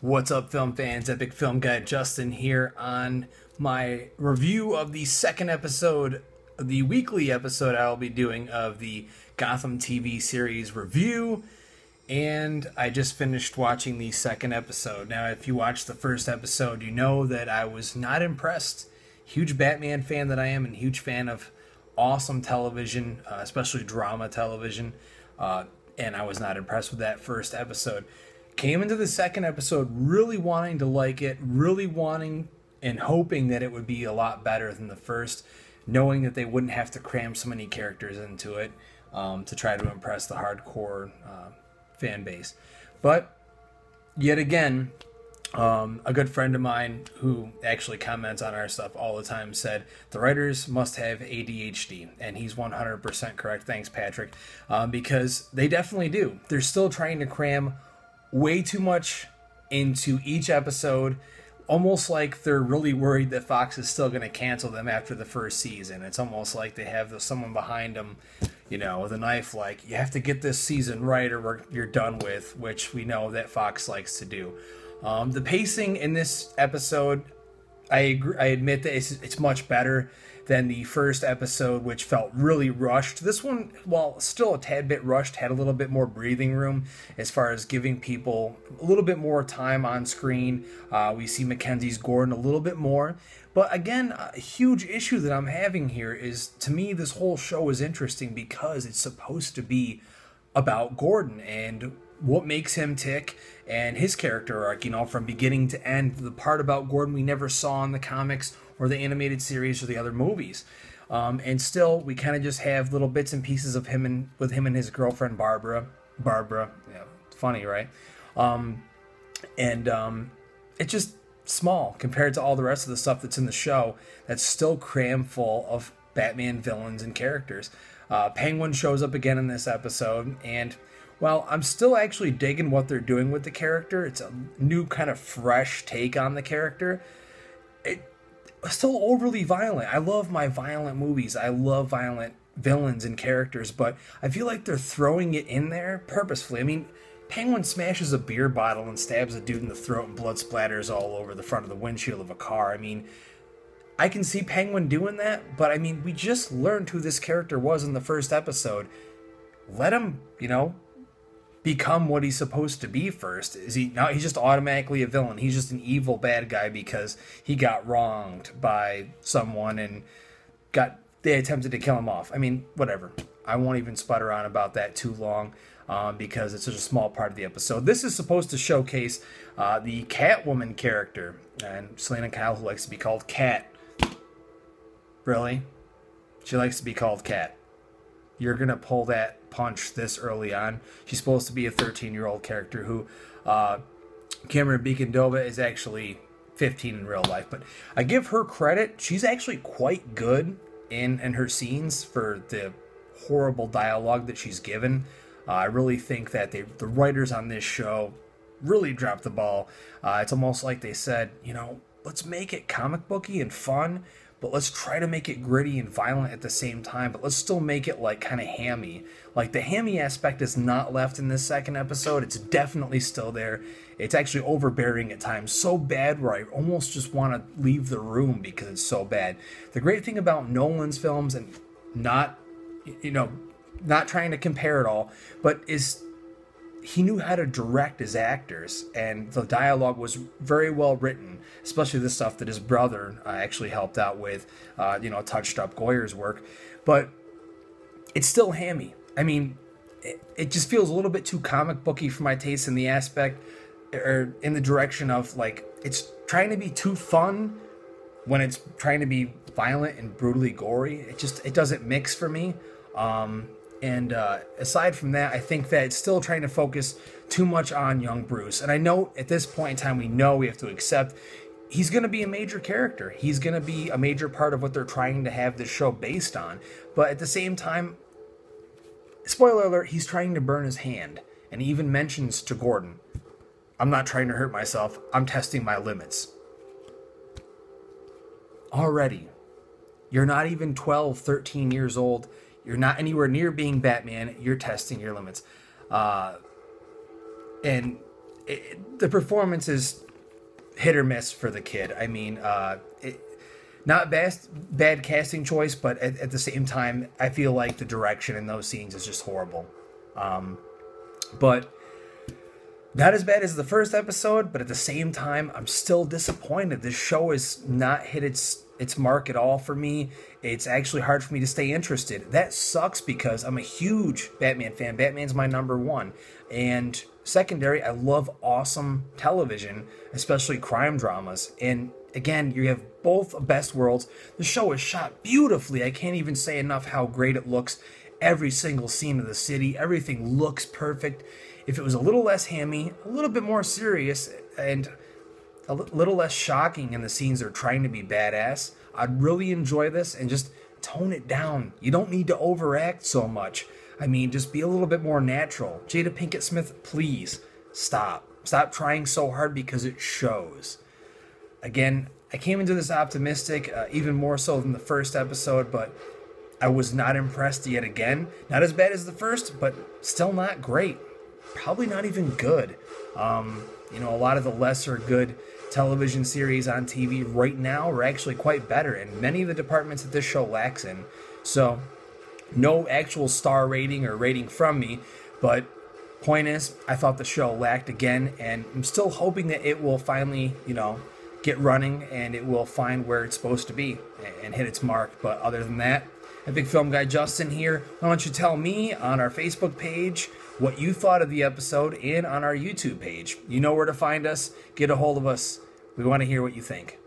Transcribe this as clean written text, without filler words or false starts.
What's up, film fans? Epic Film Guy Justin here on my review of the second episode, the weekly episode I will be doing of the Gotham TV series review. And I just finished watching the second episode. Now, if you watched the first episode, you know that I was not impressed. Huge Batman fan that I am, and huge fan of awesome television, especially drama television. And I was not impressed with that first episode. Came into the second episode really wanting to like it, really wanting and hoping that it would be a lot better than the first, knowing that they wouldn't have to cram so many characters into it to try to impress the hardcore fan base. But yet again, a good friend of mine who actually comments on our stuff all the time said the writers must have ADHD, and he's 100% correct. Thanks, Patrick, because they definitely do. They're still trying to cram way too much into each episode, almost like they're really worried that Fox is still going to cancel them after the first season. It's almost like they have someone behind them, you know, with a knife, like, you have to get this season right or you're done with, which we know that Fox likes to do. The pacing in this episode, I admit that it's much better than the first episode, which felt really rushed. This one, while still a tad bit rushed, had a little bit more breathing room as far as giving people a little bit more time on screen. We see Mackenzie's Gordon a little bit more. But again, a huge issue that I'm having here is, to me, this whole show is interesting because it's supposed to be about Gordon and what makes him tick and his character arc, you know, from beginning to end. The part about Gordon we never saw in the comics or the animated series or the other movies. And still, we kind of just have little bits and pieces of him and with him and his girlfriend Barbara. Yeah, funny, right? It's just small compared to all the rest of the stuff that's in the show that's still crammed full of Batman villains and characters. Penguin shows up again in this episode, and well, I'm still actually digging what they're doing with the character. It's a new kind of fresh take on the character. It's still overly violent. I love my violent movies. I love violent villains and characters, but I feel like they're throwing it in there purposefully. I mean, Penguin smashes a beer bottle and stabs a dude in the throat and blood splatters all over the front of the windshield of a car. I mean, I can see Penguin doing that, but I mean, we just learned who this character was in the first episode. Let him, you know, become what he's supposed to be first. Is he now? He's just automatically a villain. He's just an evil bad guy because he got wronged by someone and they attempted to kill him off. I mean, whatever. I won't even sputter on about that too long because it's such a small part of the episode. This is supposed to showcase the Catwoman character, and Selina Kyle, who likes to be called Cat. Really? She likes to be called Cat. You're going to pull that punch this early on. She's supposed to be a 13-year-old character who Cameron Beacon-Dova is actually 15 in real life. But I give her credit. She's actually quite good in her scenes for the horrible dialogue that she's given. I really think that the writers on this show really dropped the ball. It's almost like they said, you know, let's make it comic booky and fun, but let's try to make it gritty and violent at the same time, but let's still make it like kind of hammy. Like, the hammy aspect is not left in this second episode. It's definitely still there. It's actually overbearing at times, so bad where I almost just want to leave the room because it's so bad. The great thing about Nolan's films, and not trying to compare it all, but is he knew how to direct his actors, and the dialogue was very well written, especially the stuff that his brother actually helped out with, touched up Goyer's work. But it's still hammy. I mean, it just feels a little bit too comic booky for my taste in the aspect, or in the direction of, like, it's trying to be too fun when it's trying to be violent and brutally gory. It doesn't mix for me. Aside from that, I think that it's still trying to focus too much on young Bruce. And I know at this point in time, we have to accept he's going to be a major character. He's going to be a major part of what they're trying to have this show based on. But at the same time, spoiler alert, he's trying to burn his hand. And he even mentions to Gordon, I'm not trying to hurt myself. I'm testing my limits. Already, you're not even 12, 13 years old. You're not anywhere near being Batman. You're testing your limits. And the performance is hit or miss for the kid. I mean, not bad casting choice, but at the same time, I feel like the direction in those scenes is just horrible. But not as bad as the first episode, but at the same time, I'm still disappointed. This show is not hit its mark at all for me. It's actually hard for me to stay interested. That sucks because I'm a huge Batman fan. Batman's my number one. And secondary, I love awesome television, especially crime dramas. And again, you have both best worlds. The show is shot beautifully. I can't even say enough how great it looks. Every single scene of the city, everything looks perfect. If it was a little less hammy, a little bit more serious, and a little less shocking in the scenes that are trying to be badass, I'd really enjoy this and just tone it down. You don't need to overact so much. I mean, just be a little bit more natural. Jada Pinkett Smith, please stop. Stop trying so hard because it shows. Again, I came into this optimistic, even more so than the first episode, but I was not impressed yet again. Not as bad as the first, but still not great. Probably not even good. A lot of the lesser good television series on TV right now are actually quite better, and many of the departments that this show lacks in. So, no actual star rating or rating from me, but point is, I thought the show lacked again, and I'm still hoping that it will finally, get running and it will find where it's supposed to be and hit its mark. But other than that, Big Film Guy Justin here. Why don't you tell me on our Facebook page what you thought of the episode and on our YouTube page. You know where to find us. Get a hold of us. We want to hear what you think.